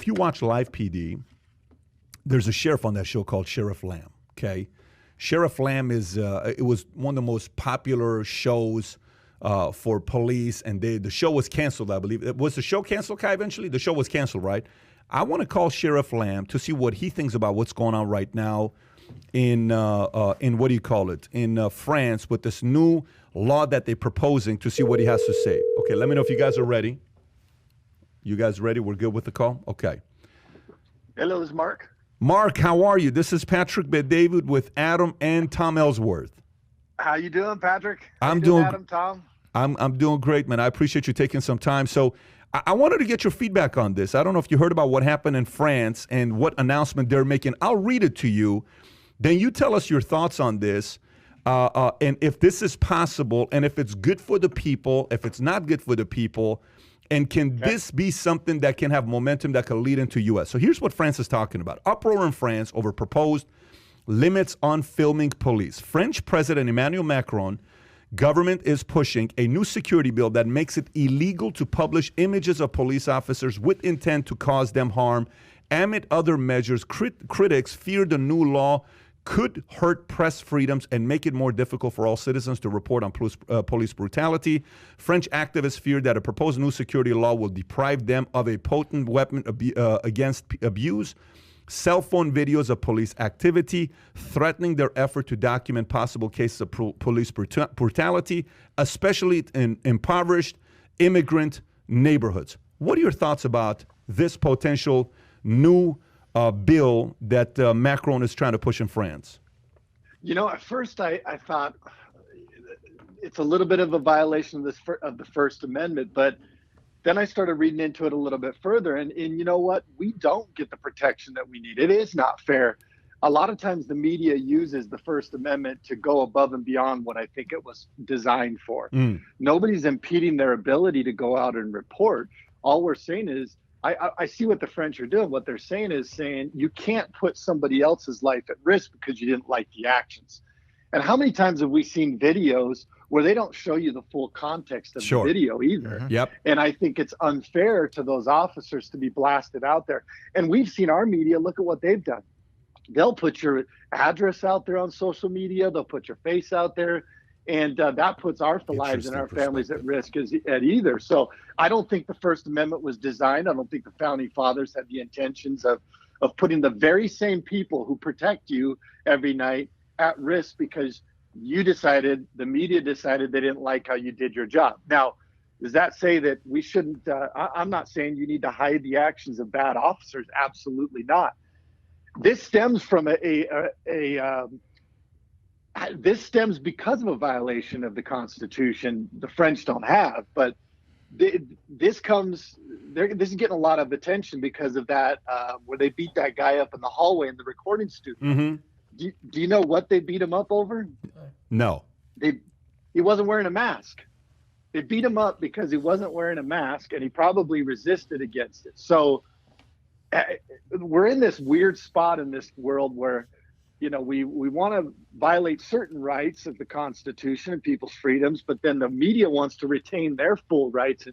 if you watch Live PD, there's a sheriff on that show called Sherif Lamb, okay? Sherif Lamb is, it was one of the most popular shows for police, and the show was canceled, I believe. Was the show canceled, Kai, eventually? The show was canceled, right? I want to call Sherif Lamb to see what he thinks about what's going on right now in what do you call it, in France with this new law that they're proposing, to see what he has to say. Okay, let me know if you guys are ready. You guys ready? We're good with the call? Okay. Hello, this is Mark. Mark, how are you? This is Patrick BetDavid with Adam and Tom Ellsworth. How you doing, Patrick? I'm doing Adam, Tom. I'm doing great, man. I appreciate you taking some time. So I wanted to get your feedback on this. I don't know if you heard about what happened in France and what announcement they're making. I'll read it to you. Then you tell us your thoughts on this, and if this is possible, and if it's good for the people, if it's not good for the people, and can this be something that can have momentum that can lead into U.S.? So here's what France is talking about. Uproar in France over proposed limits on filming police. French President Emmanuel Macron government is pushing a new security bill that makes it illegal to publish images of police officers with intent to cause them harm. Amid other measures, critics fear the new law could hurt press freedoms and make it more difficult for all citizens to report on police brutality. French activists fear that a proposed new security law will deprive them of a potent weapon against abuse. Cell phone videos of police activity, threatening their effort to document possible cases of police brutality, especially in impoverished immigrant neighborhoods. What are your thoughts about this potential new bill that Macron is trying to push in France? You know, at first I thought it's a little bit of a violation of the First Amendment, but then I started reading into it a little bit further, and you know what? We don't get the protection that we need. It is not fair. A lot of times the media uses the First Amendment to go above and beyond what I think it was designed for. Nobody's impeding their ability to go out and report. All we're saying is, I see what the French are doing. What they're saying is you can't put somebody else's life at risk because you didn't like the actions. And how many times have we seen videos where they don't show you the full context of the video either? Yep. And I think it's unfair to those officers to be blasted out there. And we've seen our media, look at what they've done. They'll put your address out there on social media. They'll put your face out there. And that puts our lives and our families at risk at either. So I don't think the First Amendment was designed. I don't think the Founding Fathers had the intentions of putting the very same people who protect you every night at risk because the media decided they didn't like how you did your job. Now, does that say that we shouldn't, I'm not saying you need to hide the actions of bad officers. Absolutely not. This stems from this stems because of a violation of the Constitution the French don't have, but this is getting a lot of attention because of that, where they beat that guy up in the hallway in the recording studio. Mm-hmm. Do you know what they beat him up over? No. He wasn't wearing a mask. They beat him up because he wasn't wearing a mask, and he probably resisted against it. So we're in this weird spot in this world where, you know, we want to violate certain rights of the Constitution and people's freedoms, but then the media wants to retain their full rights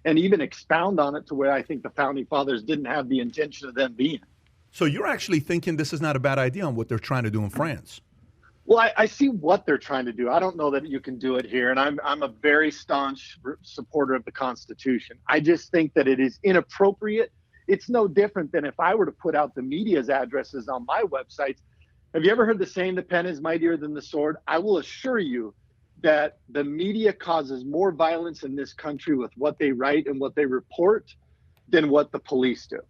and even expound on it to where I think the Founding Fathers didn't have the intention of them being. So you're actually thinking this is not a bad idea on what they're trying to do in France? Well, I see what they're trying to do. I don't know that you can do it here, and I'm a very staunch supporter of the Constitution. I just think that it is inappropriate. It's no different than if I were to put out the media's addresses on my websites. Have you ever heard the saying, the pen is mightier than the sword? I will assure you that the media causes more violence in this country with what they write and what they report than what the police do.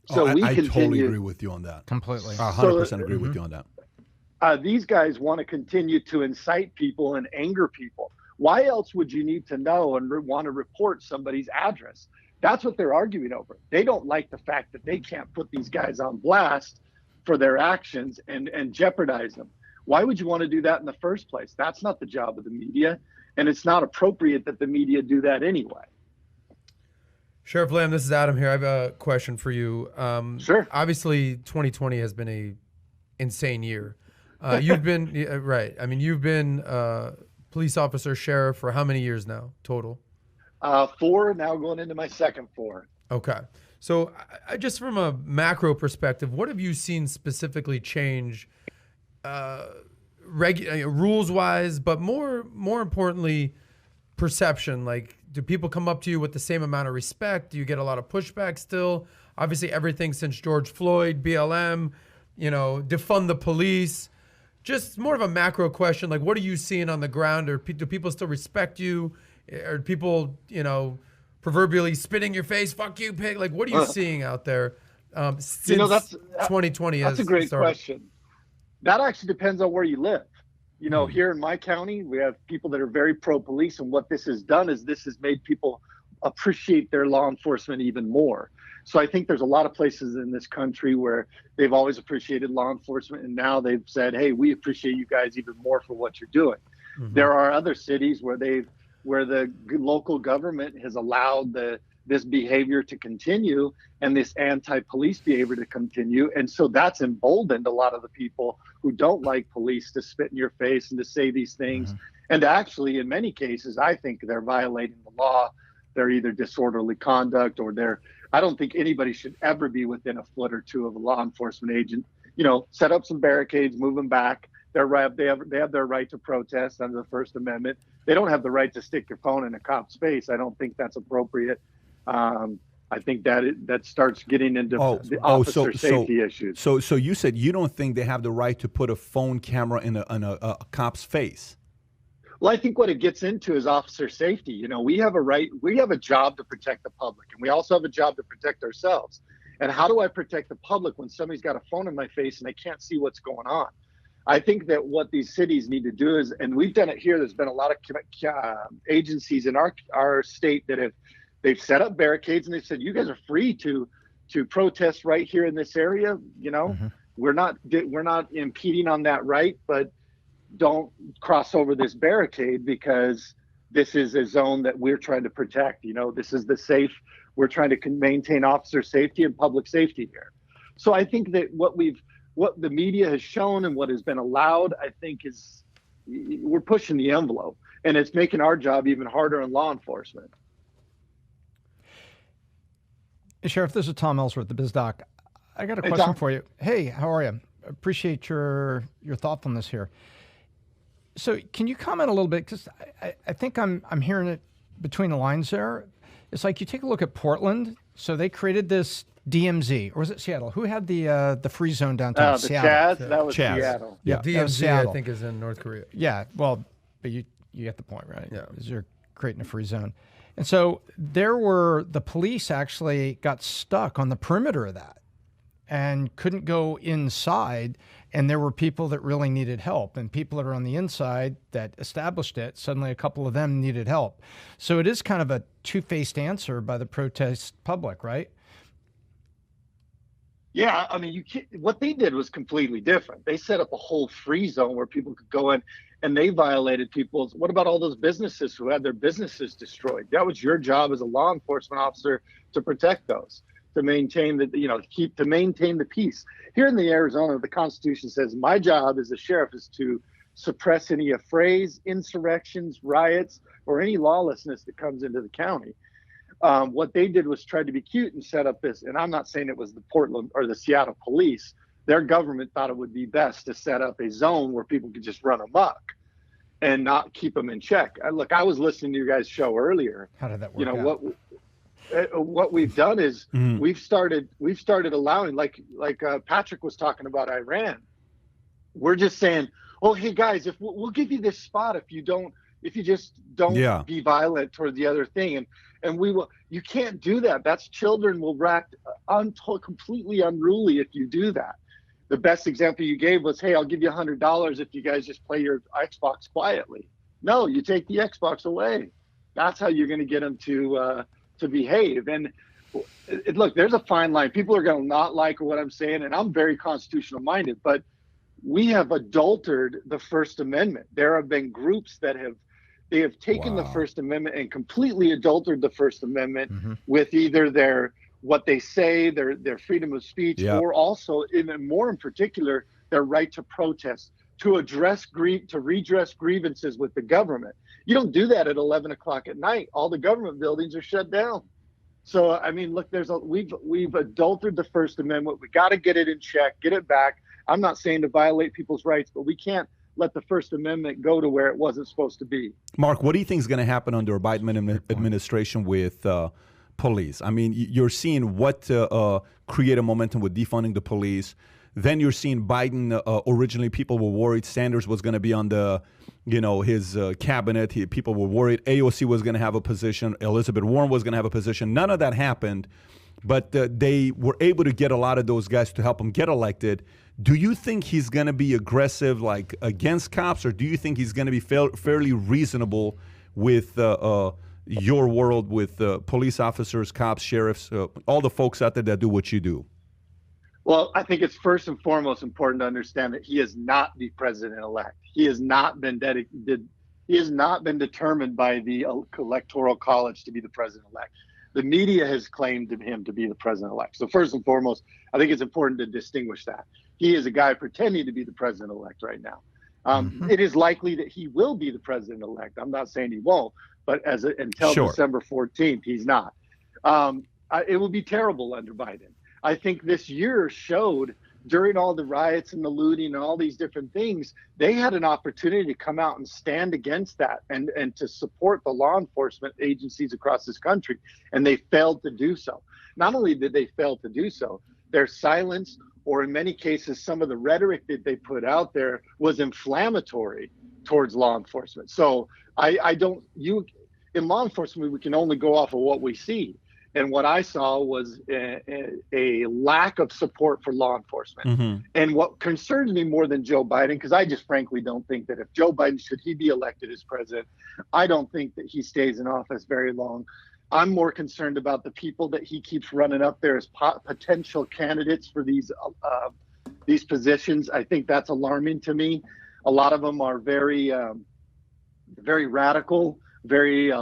So I totally agree with you on that. Completely. 100% agree with you on that. These guys want to continue to incite people and anger people. Why else would you need to know and want to report somebody's address? That's what they're arguing over. They don't like the fact that they can't put these guys on blast for their actions and jeopardize them. Why would you want to do that in the first place? That's not the job of the media, and it's not appropriate that the media do that anyway. Sheriff Lamb, this is Adam here. I have a question for you. Sure. Obviously, 2020 has been a insane year. You've been right. I mean, you've been police officer, sheriff for how many years now total? 4, now going into my second 4. Okay. So just from a macro perspective, what have you seen specifically change rules-wise, but more importantly, perception? Like, do people come up to you with the same amount of respect? Do you get a lot of pushback still? Obviously, everything since George Floyd, BLM, defund the police. Just more of a macro question, like what are you seeing on the ground? Or do people still respect you? Are people, proverbially spit in your face, fuck you, pig? Like, what are you seeing out there since 2020 That's a great question. That actually depends on where you live. Here in my county, we have people that are very pro-police, and what this has done is this has made people appreciate their law enforcement even more. So I think there's a lot of places in this country where they've always appreciated law enforcement, and now they've said, hey, we appreciate you guys even more for what you're doing. Mm-hmm. There are other cities where the local government has allowed this behavior to continue and this anti-police behavior to continue. And so that's emboldened a lot of the people who don't like police to spit in your face and to say these things. Mm-hmm. And actually, in many cases, I think they're violating the law. They're either disorderly conduct or I don't think anybody should ever be within a foot or two of a law enforcement agent. Set up some barricades, move them back. They have their right to protest under the First Amendment. They don't have the right to stick your phone in a cop's face. I don't think that's appropriate. I think that starts getting into the officer safety issues. So you said you don't think they have the right to put a phone camera in a cop's face? Well, I think what it gets into is officer safety. We have a job to protect the public, and we also have a job to protect ourselves. And how do I protect the public when somebody's got a phone in my face and I can't see what's going on? I think that what these cities need to do is, and we've done it here, there's been a lot of agencies in our state that they've set up barricades, and they said, you guys are free to protest right here in this area. Mm-hmm. We're not impeding on that right, but don't cross over this barricade because this is a zone that we're trying to protect. This is we're trying to maintain officer safety and public safety here. So I think that what the media has shown and what has been allowed, I think we're pushing the envelope, and it's making our job even harder in law enforcement. Hey, Sheriff, this is Tom Ellsworth, the Biz Doc. I got a question for you. Hey, how are you? Appreciate your thoughtfulness here. So can you comment a little bit? Because I think I'm hearing it between the lines there. It's like you take a look at Portland. So they created this DMZ, or was it Seattle? Who had the free zone downtown? Seattle. That was Seattle. Yeah, DMZ I think is in North Korea. Yeah, well, but you get the point, right? Yeah, because you're creating a free zone. And so the police actually got stuck on the perimeter of that and couldn't go inside. And there were people that really needed help, and people that are on the inside that established it, suddenly a couple of them needed help. So it is kind of a two-faced answer by the protest public, right? Yeah, I mean, what they did was completely different. They set up a whole free zone where people could go in, and they violated people's. What about all those businesses who had their businesses destroyed? That was your job as a law enforcement officer to protect those, to maintain maintain the peace. Here in the Arizona, the Constitution says my job as a sheriff is to suppress any affrays, insurrections, riots, or any lawlessness that comes into the county. What they did was try to be cute and set up this, and I'm not saying it was the Portland or the Seattle police. Their government thought it would be best to set up a zone where people could just run amok and not keep them in check. I was listening to your guys' show earlier. How did that work out? What we've done is we've started allowing, like Patrick was talking about Iran. We're just saying, oh, hey guys, if we'll give you this spot if you just don't be violent toward the other thing, and we will. You can't do that. That's children will act completely unruly if you do that. The best example you gave was, hey, I'll give you $100 if you guys just play your Xbox quietly. No, you take the Xbox away. That's how you're going to get them to behave. And look, there's a fine line. People are going to not like what I'm saying, and I'm very constitutional minded, but we have adulterated the First Amendment. There have been groups that have taken the First Amendment and completely adulterated the First Amendment with either their freedom of speech, or also, more in particular, their right to protest, to redress grievances with the government. You don't do that at 11 o'clock at night. All the government buildings are shut down. So, I mean, look, we've adulterated the First Amendment. We got to get it in check, get it back. I'm not saying to violate people's rights, but we can't let the First Amendment go to where it wasn't supposed to be. Mark, what do you think is going to happen under a Biden administration with police? I mean, you're seeing what create a momentum with defunding the police. Then you're seeing Biden. Originally, people were worried Sanders was going to be on the, his cabinet. People were worried AOC was going to have a position. Elizabeth Warren was going to have a position. None of that happened, but they were able to get a lot of those guys to help him get elected. Do you think he's going to be aggressive, like against cops, or do you think he's going to be fairly reasonable with your world, with police officers, cops, sheriffs, all the folks out there that do what you do? Well, I think it's first and foremost important to understand that he is not the president-elect. He has not been He has not been determined by the Electoral College to be the president-elect. The media has claimed him to be the president-elect. So first and foremost, I think it's important to distinguish that. He is a guy pretending to be the president-elect right now. It is likely that he will be the president-elect. I'm not saying he won't, but until December 14th, he's not. It will be terrible under Biden. I think this year showed, during all the riots and the looting and all these different things, they had an opportunity to come out and stand against that and to support the law enforcement agencies across this country, and they failed to do so. Not only did they fail to do so, their silence, or in many cases, some of the rhetoric that they put out there was inflammatory towards law enforcement. So in law enforcement, we can only go off of what we see. And what I saw was a lack of support for law enforcement. Mm-hmm. And what concerns me more than Joe Biden, because I just frankly don't think that if Joe Biden, should he be elected as president, I don't think that he stays in office very long. I'm more concerned about the people that he keeps running up there as potential candidates for these positions. I think that's alarming to me. A lot of them are very, very radical, very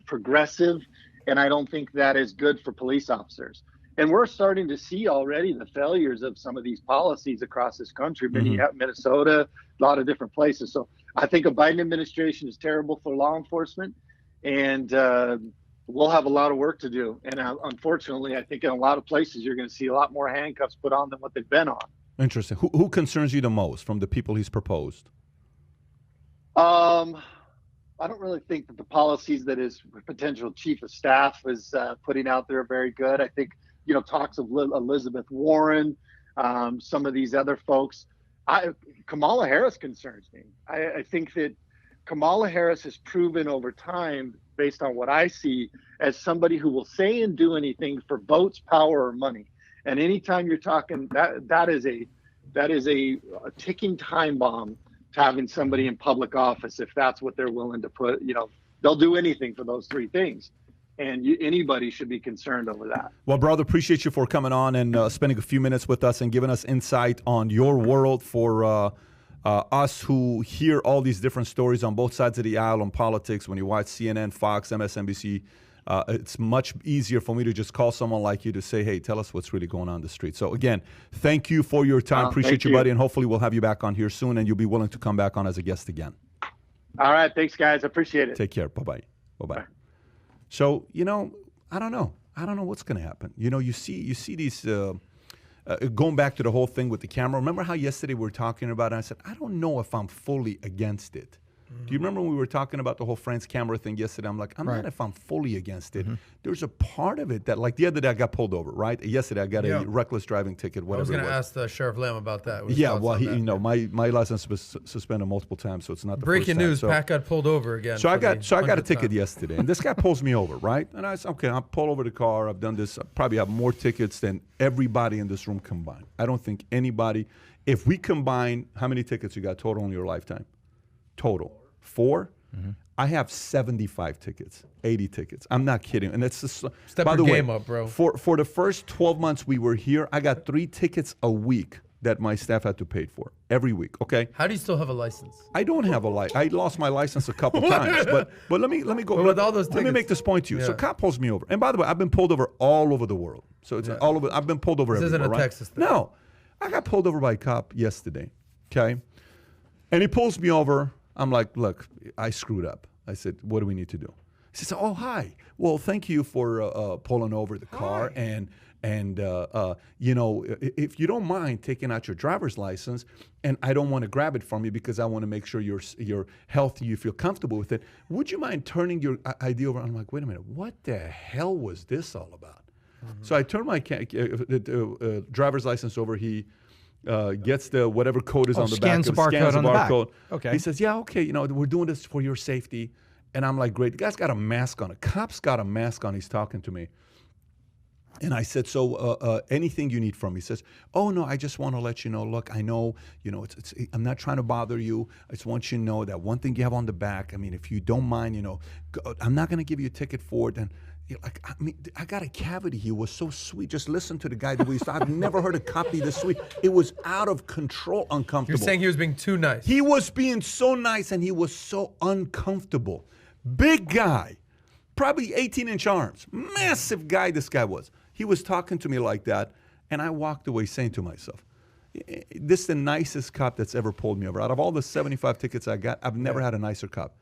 progressive. And I don't think that is good for police officers. And we're starting to see already the failures of some of these policies across this country, Minnesota, a lot of different places. So I think a Biden administration is terrible for law enforcement, and we'll have a lot of work to do. And unfortunately, I think in a lot of places, you're going to see a lot more handcuffs put on than what they've been on. Interesting. Who concerns you the most from the people he's proposed? I don't really think that the policies that his potential chief of staff is putting out there are very good. I think, talks of Elizabeth Warren, some of these other folks. Kamala Harris concerns me. I think that Kamala Harris has proven over time, based on what I see, as somebody who will say and do anything for votes, power, or money. And anytime you're talking, that is a ticking time bomb, having somebody in public office, if that's what they're willing to put. They'll do anything for those three things. And anybody should be concerned over that. Well, brother, appreciate you for coming on and spending a few minutes with us and giving us insight on your world for us who hear all these different stories on both sides of the aisle on politics. When you watch CNN, Fox, MSNBC, it's much easier for me to just call someone like you to say, hey, tell us what's really going on the street. So, again, thank you for your time. Appreciate you, buddy. And hopefully we'll have you back on here soon and you'll be willing to come back on as a guest again. All right. Thanks, guys. I appreciate it. Take care. Bye-bye. Bye-bye. Bye. So, I don't know. I don't know what's going to happen. You see these going back to the whole thing with the camera. Remember how yesterday we were talking about it? And I said, I don't know if I'm fully against it. Do you remember when we were talking about the whole France camera thing yesterday? I'm like, I'm not if I'm fully against it. There's a part of it that, like the other day I got pulled over, right? Yesterday I got a reckless driving ticket, whatever. I was going to ask the Sheriff Lamb about that. My license was suspended multiple times, so it's not the breaking first time. news. Pat got pulled over again. So I got a ticket yesterday, and this guy pulls me over, right? And I said, okay, I'll pull over the car. I've done this. I probably have more tickets than everybody in this room combined. I don't think anybody. If we combine, how many tickets you got total in your lifetime? Total 4. I have 75 tickets, 80 tickets. I'm not kidding. And it's just, step your game up, bro. For the first 12 months we were here, I got 3 tickets a week that my staff had to pay for every week. Okay. How do you still have a license? I don't have a license. I lost my license a couple times. But let me go. With all those tickets, let me make this point to you. So cop pulls me over. And by the way, I've been pulled over all over the world. So it's all over. I've been pulled over everywhere. This isn't a Texas thing. No. I got pulled over by a cop yesterday. Okay. And he pulls me over. I'm like, look, I screwed up. I said, what do we need to do? She said, "Oh, hi. Well, thank you for pulling over the car, and you know, if you don't mind taking out your driver's license, and I don't want to grab it from you because I want to make sure you're healthy, you feel comfortable with it. Would you mind turning your ID over?" I'm like, "Wait a minute, what the hell was this all about?" So I turned my driver's license over. He gets the whatever code is on the back. Scans the barcode on the back. Okay. He says, "Yeah, okay, you know, we're doing this for your safety." And I'm like, "Great." The guy's got a mask on. A cop's got a mask on. He's talking to me. And I said, "So anything you need from me?" He says, "Oh, no, I just want to let you know, look, I know, you know, I'm not trying to bother you. I just want you to know that one thing you have on the back, I mean, if you don't mind, you know, I'm not going to give you a ticket for it." And like, I mean, I got a cavity. He was so sweet. Just listen to the guy. I've never heard a cop be this sweet. It was out of control, uncomfortable. You're saying he was being too nice. He was being so nice, and he was so uncomfortable. Big guy, probably 18-inch arms. Massive guy this guy was. He was talking to me like that, and I walked away saying to myself, this is the nicest cop that's ever pulled me over. Out of all the 75 tickets I got, I've never had a nicer cop.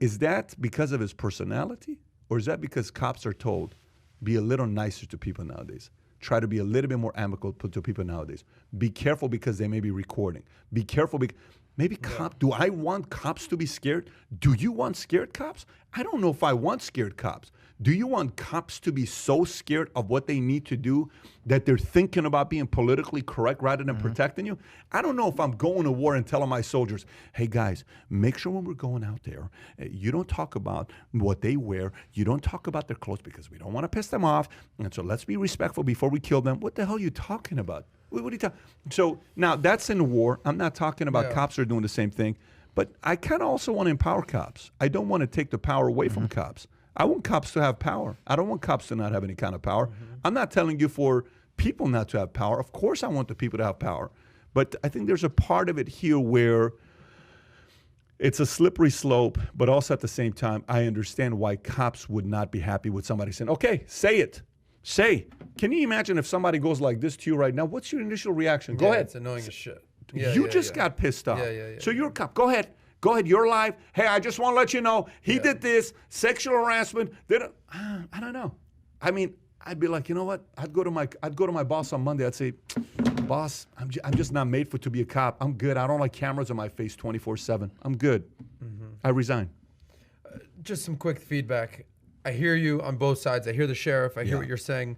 Is that because of his personality? Or is that because cops are told, be a little nicer to people nowadays? Try to be a little bit more amicable to people nowadays. Be careful because they may be recording. Be careful because maybe do I want cops to be scared? Do you want scared cops? I don't know if I want scared cops. Do you want cops to be so scared of what they need to do that they're thinking about being politically correct rather than protecting you? I don't know if I'm going to war and telling my soldiers, "Hey guys, make sure when we're going out there, you don't talk about what they wear. You don't talk about their clothes because we don't want to piss them off. And so let's be respectful before we kill them." What the hell are you talking about? What are you talking? So now that's in war. I'm not talking about cops are doing the same thing, but I kind of also want to empower cops. I don't want to take the power away from cops. I want cops to have power. I don't want cops to not have any kind of power. I'm not telling you for people not to have power. Of course I want the people to have power. But I think there's a part of it here where it's a slippery slope, but also at the same time, I understand why cops would not be happy with somebody saying, "Okay, say it. Say." Can you imagine if somebody goes like this to you right now? What's your initial reaction? Go ahead. It's annoying as shit. You just got pissed off. So you're a cop. Go ahead. Go ahead, you're live. "Hey, I just want to let you know he did this, sexual harassment." I don't know. I mean, I'd be like, you know what? I'd go to my boss on Monday. I'd say, "Boss, I'm just not made to be a cop. I'm good. I don't like cameras on my face 24/7. I'm good. I resign." Just some quick feedback. I hear you on both sides. I hear the sheriff. I hear what you're saying.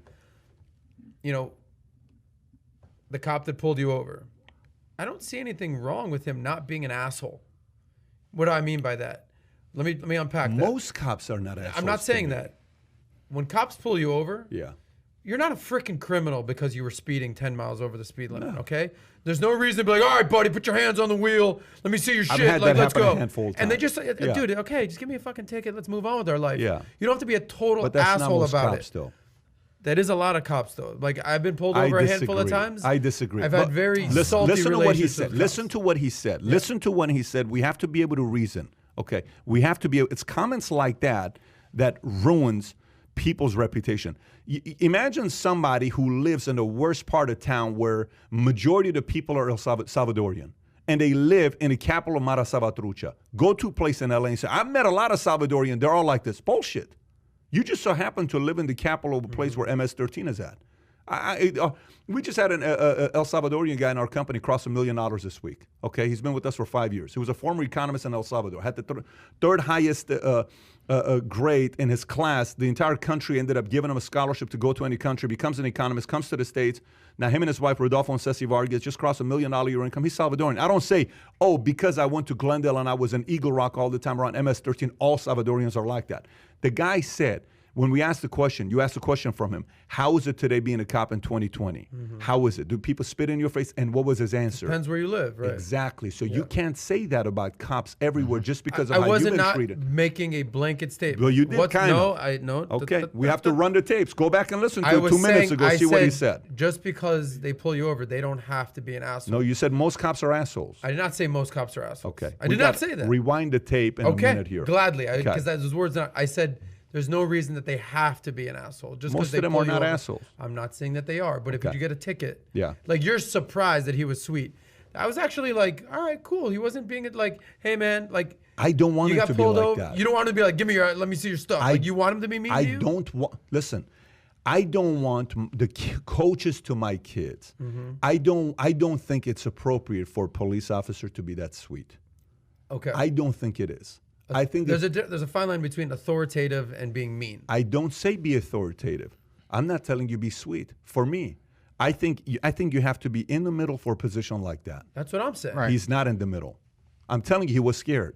You know, the cop that pulled you over, I don't see anything wrong with him not being an asshole. What do I mean by that? Let me unpack that. Most cops are not assholes. I'm not saying that. When cops pull you over, you're not a freaking criminal because you were speeding 10 miles over the speed limit, okay? There's no reason to be like, "All right, buddy, put your hands on the wheel. Let me see your shit. Like, let's go." And they just, "Dude, okay, just give me a fucking ticket. Let's move on with our life." You don't have to be a total asshole about it. Though. That is a lot of cops, though. Like, I've been pulled over a handful of times. I disagree. I've had very salty listen to what he said. relationships. Listen to what he said. Listen to what he said. We have to be able to reason. Okay, we have to be. It's comments like that that ruins people's reputation. Imagine somebody who lives in the worst part of town where majority of the people are El Salvadorian, and they live in the capital of Mara Salvatrucha. Go to a place in LA and say, "I've met a lot of Salvadorian. They're all like this." Bullshit. You just so happen to live in the capital of a place where MS-13 is at. We just had an El Salvadorian guy in our company cross $1 million this week. Okay, he's been with us for 5 years. He was a former economist in El Salvador. Had the third highest grade in his class. The entire country ended up giving him a scholarship to go to any country. Becomes an economist. Comes to the States. Now him and his wife Rodolfo and Ceci Vargas just crossed $1 million a year income. He's Salvadorian. I don't say, "Oh, because I went to Glendale and I was in Eagle Rock all the time around MS-13, all Salvadorians are like that." The guy said, when we asked the question, you asked the question from him, "How is it today being a cop in 2020? How is it? Do people spit in your face?" And what was his answer? Depends where you live, right? Exactly. So you can't say that about cops everywhere just because of how you've been treated. I wasn't making a blanket statement. Well, you did kind of. No. Okay, we have to run the tapes. Go back and listen to it 2 minutes ago, see what he said. Just because they pull you over, they don't have to be an asshole. No, you said most cops are assholes. I did not say most cops are assholes. Okay. I did not say that. Rewind the tape in a minute here. Gladly, because those words, I said, there's no reason that they have to be an asshole. Just most of them are not assholes. I'm not saying that they are, but if you get a ticket, yeah, like you're surprised that he was sweet. I was actually like, all right, cool. He wasn't being like, "Hey man," like I don't want him to be like over, that. You don't want him to be like, let me see your stuff. Like, you want him to be mean to you? I don't want, listen, I don't want the coaches to my kids. I don't think it's appropriate for a police officer to be that sweet. Okay. I don't think it is. I think there's a fine line between authoritative and being mean. I don't say be authoritative. I'm not telling you be sweet. For me, I think you have to be in the middle for a position like that. That's what I'm saying. Right. He's not in the middle. I'm telling you, he was scared.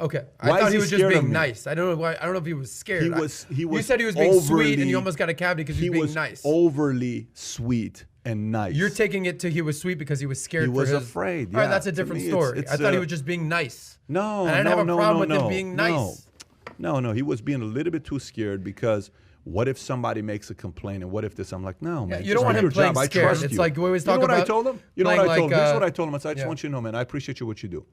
Okay, Why I thought is he he was just scared of being me? nice. I don't know why. I don't know if he was scared. He was. You said he was being sweet, and overly- you almost got a cavity because he was being nice. Overly sweet and nice. You're taking it to he was sweet because he was scared. He was for his, afraid. All right, yeah. that's a To different me, story. it's I thought he was just being nice. No, and I didn't no, have a no, problem no, with no, him being nice. No, he was being a little bit too scared because what if somebody makes a complaint and what if this? I'm like, no, man. you don't want him your playing job. scared. I trust It's you. like we always You talk know what I about told him? You know what I playing told him? like, Here's what I told him. I said, I just want you to know, man, I appreciate you what you do.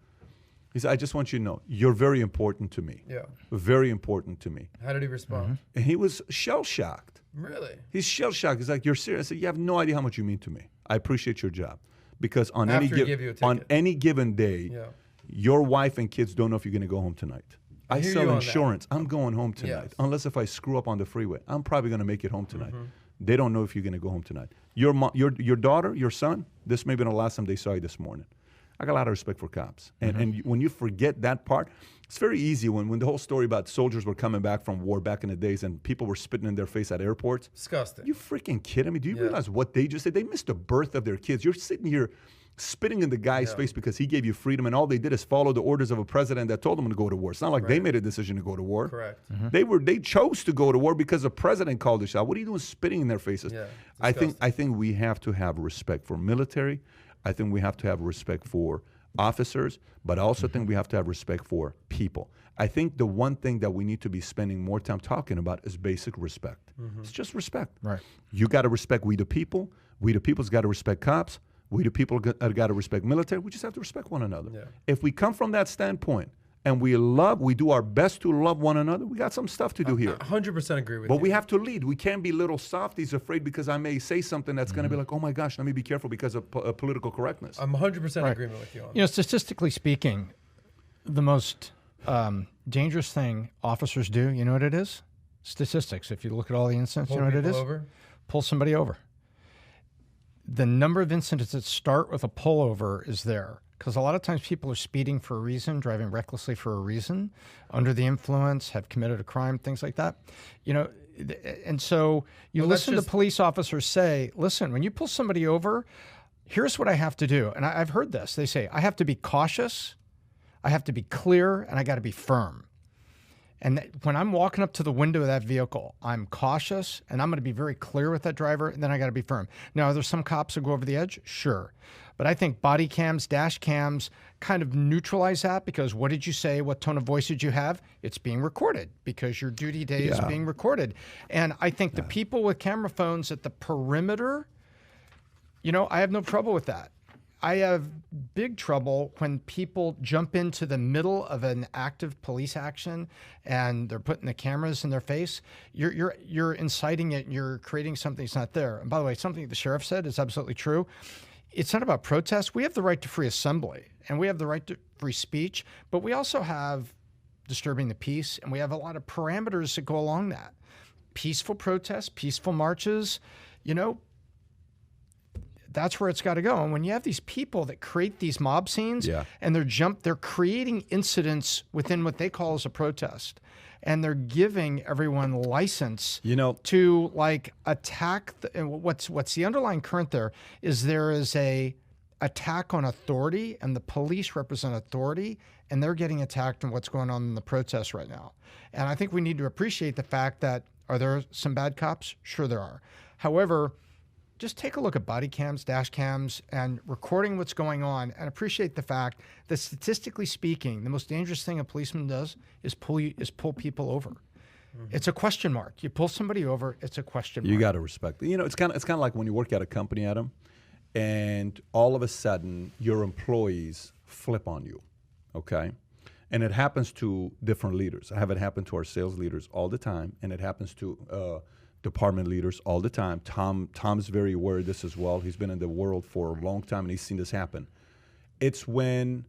He said, I just want you to know, you're very important to me. Yeah. Very important to me. How did he respond? And he was shell-shocked. Really? He's shell-shocked. He's like, you're serious? I said, you have no idea how much you mean to me. I appreciate your job. Because on After he gave you a ticket. any given day, your wife and kids don't know if you're going to go home tonight. I hear sell you on insurance. I'm going home tonight. Yes. Unless if I screw up on the freeway. I'm probably going to make it home tonight. They don't know if you're going to go home tonight. Your daughter, your son, this may have been the last time they saw you this morning. I got a lot of respect for cops. And when you forget that part, it's very easy when the whole story about soldiers were coming back from war back in the days and people were spitting in their face at airports. Disgusting. You freaking kidding me? Do you realize what they just said? They missed the birth of their kids. You're sitting here spitting in the guy's face because he gave you freedom and all they did is follow the orders of a president that told them to go to war. It's not like they made a decision to go to war. Correct. They chose to go to war because the president called the shot. What are you doing spitting in their faces? Yeah, I think we have to have respect for military. I think we have to have respect for officers, but I also think we have to have respect for people. I think the one thing that we need to be spending more time talking about is basic respect. It's just respect. Right. You got to respect we the people. We the people's got to respect cops. We the people got to respect military. We just have to respect one another. Yeah. If we come from that standpoint and we do our best to love one another, we got some stuff to do here. 100% agree with you. But we have to lead. We can't be little softies afraid because I may say something that's going to be like, oh my gosh, let me be careful because of political correctness. I'm 100% in agreement with you on that. Statistically speaking, the most dangerous thing officers do, you know what it is? Statistics. If you look at all the incidents, you know what it is? Pull somebody over. The number of incidents that start with a pullover is there. Because a lot of times people are speeding for a reason, driving recklessly for a reason, under the influence, have committed a crime, things like that. And so you listen to police officers say, listen, when you pull somebody over, here's what I have to do. And I've heard this. They say, I have to be cautious, I have to be clear, and I got to be firm. And when I'm walking up to the window of that vehicle, I'm cautious, and I'm going to be very clear with that driver, and then I got to be firm. Now, are there some cops who go over the edge? Sure. But I think body cams, dash cams kind of neutralize that because what did you say? What tone of voice did you have? It's being recorded because your duty day is being recorded. And I think the people with camera phones at the perimeter, I have no trouble with that. I have big trouble when people jump into the middle of an active police action and they're putting the cameras in their face. You're inciting it and you're creating something that's not there. And by the way, something the sheriff said is absolutely true. It's not about protest. We have the right to free assembly and we have the right to free speech, but we also have disturbing the peace and we have a lot of parameters that go along that. Peaceful protests, peaceful marches, that's where it's got to go. And when you have these people that create these mob scenes and they're creating incidents within what they call as a protest. And they're giving everyone license to attack. What's the underlying current there is a attack on authority and the police represent authority and they're getting attacked on what's going on in the protests right now. And I think we need to appreciate the fact that are there some bad cops? Sure there are. However, just take a look at body cams, dash cams, and recording what's going on and appreciate the fact that statistically speaking, the most dangerous thing a policeman does is pull people over. It's a question mark. You pull somebody over, it's a question mark. You got to respect it. It's kind of like when you work at a company, Adam, and all of a sudden your employees flip on you, okay? And it happens to different leaders. I have it happen to our sales leaders all the time, and it happens to department leaders all the time. Tom's very aware of this as well. He's been in the world for a long time and he's seen this happen. It's when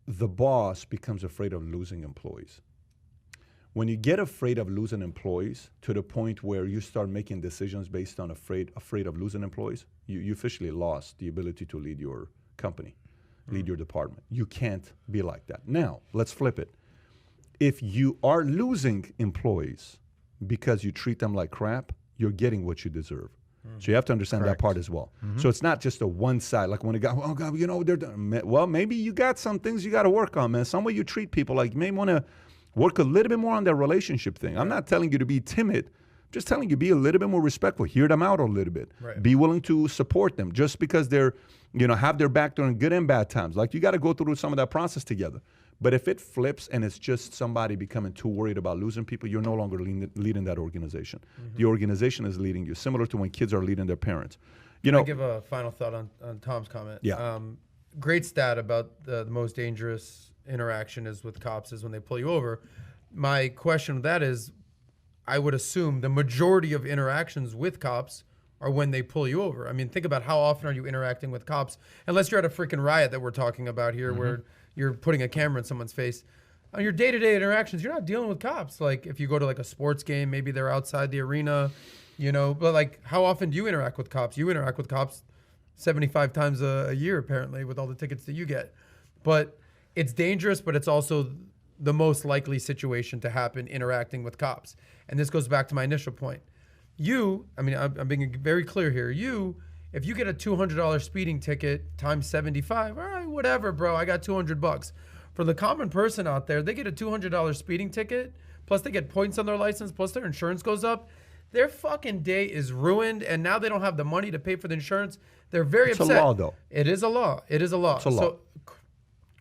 the boss becomes afraid of losing employees. When you get afraid of losing employees to the point where you start making decisions based on afraid of losing employees, you officially lost the ability to lead your company, lead your department. You can't be like that. Now, let's flip it. If you are losing employees because you treat them like crap, you're getting what you deserve. So you have to understand that part as well. So it's not just a one side, like when a guy, oh God, you know, they're done. Well, maybe you got some things you got to work on, man. Some way you treat people, like you may want to work a little bit more on that relationship thing. I'm not telling you to be timid. I'm just telling you be a little bit more respectful. Hear them out a little bit. Right. Be willing to support them just because they're, you know, have their back during good and bad times. Like you got to go through some of that process together. But if it flips and it's just somebody becoming too worried about losing people, you're no longer leading that organization. The organization is leading you, similar to when kids are leading their parents. You know, I'll give a final thought on Tom's comment. Yeah. Great stat about the most dangerous interaction is with cops is when they pull you over. My question with that is, I would assume the majority of interactions with cops are when they pull you over. I mean, think about how often are you interacting with cops, unless you're at a freaking riot that we're talking about here, where you're putting a camera in someone's face. On your day-to-day interactions, you're not dealing with cops. Like if you go to like a sports game, maybe they're outside the arena, you know, but like how often do you interact with cops? You interact with cops 75 times a year, apparently, with all the tickets that you get. But it's dangerous, but it's also the most likely situation to happen interacting with cops. And this goes back to my initial point. I'm being very clear here. If you get a $200 speeding ticket times 75, all right, whatever, bro, I got $200. For the common person out there, they get a $200 speeding ticket, plus they get points on their license, plus their insurance goes up. Their fucking day is ruined, and now they don't have the money to pay for the insurance. They're very upset. It's a law, though. It is a law. It is a law. It's a law. So,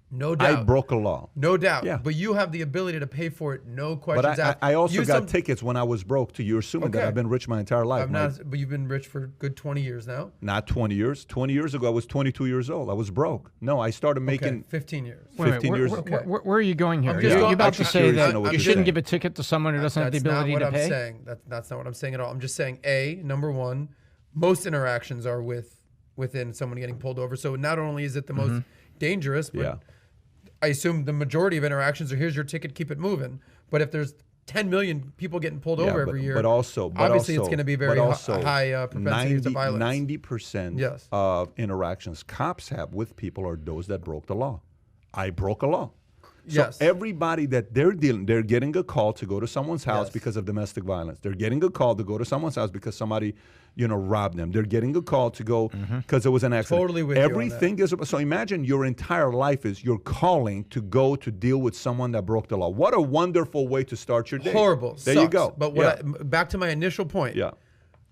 no doubt. I broke a law. No doubt. Yeah. But you have the ability to pay for it, no questions asked. But I also got tickets when I was broke, too. You're assuming that Okay. I've been rich my entire life. But you've been rich for a good 20 years now. Not 20 years. 20 years ago, I was 22 years old. I was broke. No, I started making... 15 years. 15 years. Where are you going here? I'm just You're going- about I'm to just say curious that to know what you you're shouldn't saying. give a ticket to someone who doesn't have the ability to pay? That's not what I'm saying. That's not what I'm saying at all. I'm just saying, number one, most interactions are within someone getting pulled over. So not only is it the most dangerous, but I assume the majority of interactions are, here's your ticket, keep it moving. But if there's 10 million people getting pulled over every year, obviously it's going to be very high propensity to violence. 90% of interactions cops have with people are those that broke the law. I broke a law. So everybody that they're getting a call to go to someone's house because of domestic violence. They're getting a call to go to someone's house because somebody, robbed them. They're getting a call to go because there was an accident. Totally with you on that. Everything is, so imagine your entire life is you're calling to go to deal with someone that broke the law. What a wonderful way to start your day. Horrible. There Sucks. you go. But back to my initial point. Yeah.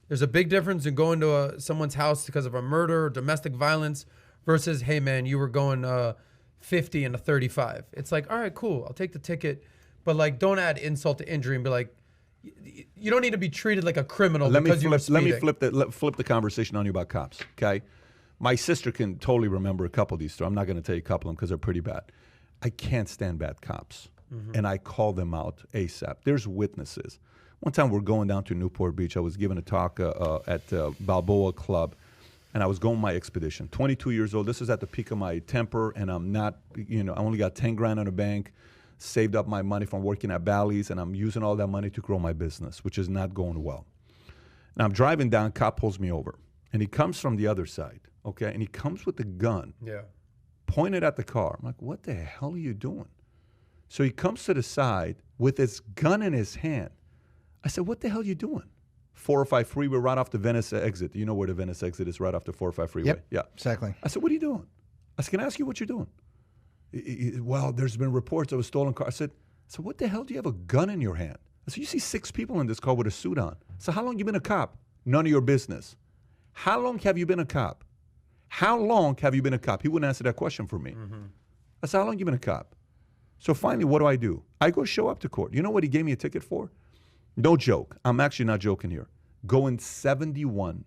There's a big difference in going to someone's house because of a murder or domestic violence versus, hey, man, you were going 50 and a 35. It's like, all right, cool, I'll take the ticket, but like, don't add insult to injury and be like, you don't need to be treated like a criminal because you were speeding. Let me flip the conversation on you about cops, okay? My sister can totally remember a couple of these stories. I'm not going to tell you a couple of them because they're pretty bad. I can't stand bad cops, and I call them out ASAP. There's witnesses. One time we're going down to Newport Beach. I was giving a talk at Balboa Club, and I was going my expedition. 22 years old. This is at the peak of my temper, and I'm not, I only got 10 grand in the bank, saved up my money from working at Bally's, and I'm using all that money to grow my business, which is not going well. Now I'm driving down, cop pulls me over, and he comes from the other side, okay? And he comes with a gun, pointed at the car. I'm like, what the hell are you doing? So he comes to the side with his gun in his hand. I said, what the hell are you doing? 405 freeway right off the Venice exit. You know where the Venice exit is, right off the 405 freeway? Yep, yeah, exactly. I said, what are you doing? I said, can I ask you what you're doing? Well, there's been reports of a stolen car. I said, so what the hell do you have a gun in your hand? I said, you see 6 people in this car with a suit on. So how long you been a cop? None of your business. How long have you been a cop? How long have you been a cop? He wouldn't answer that question for me. I said, how long you been a cop? So finally, what do? I go show up to court. You know what he gave me a ticket for? No joke. I'm actually not joking here. Going 71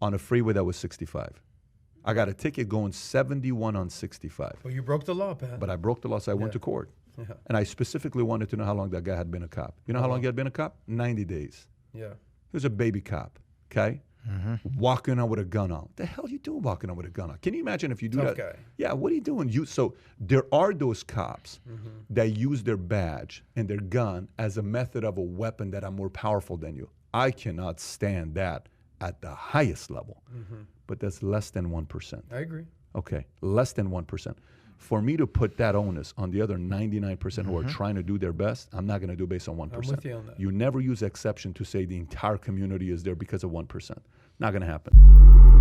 on a freeway that was 65. I got a ticket going 71 on 65. Well, you broke the law, Pat. But I broke the law, so I went to court. And I specifically wanted to know how long that guy had been a cop. You know how long he had been a cop? 90 days. Yeah. He was a baby cop, okay? walking out with a gun on. What the hell are you doing walking out with a gun on? Can you imagine if you do Tough that? guy. Yeah, what are you doing? So there are those cops that use their badge and their gun as a method of a weapon that I'm more powerful than you. I cannot stand that at the highest level. But that's less than 1%. I agree. Okay, less than 1%. For me to put that onus on the other 99% who are trying to do their best, I'm not going to do it based on 1%. I'm with you on that. You never use exception to say the entire community is there because of 1%. Not going to happen.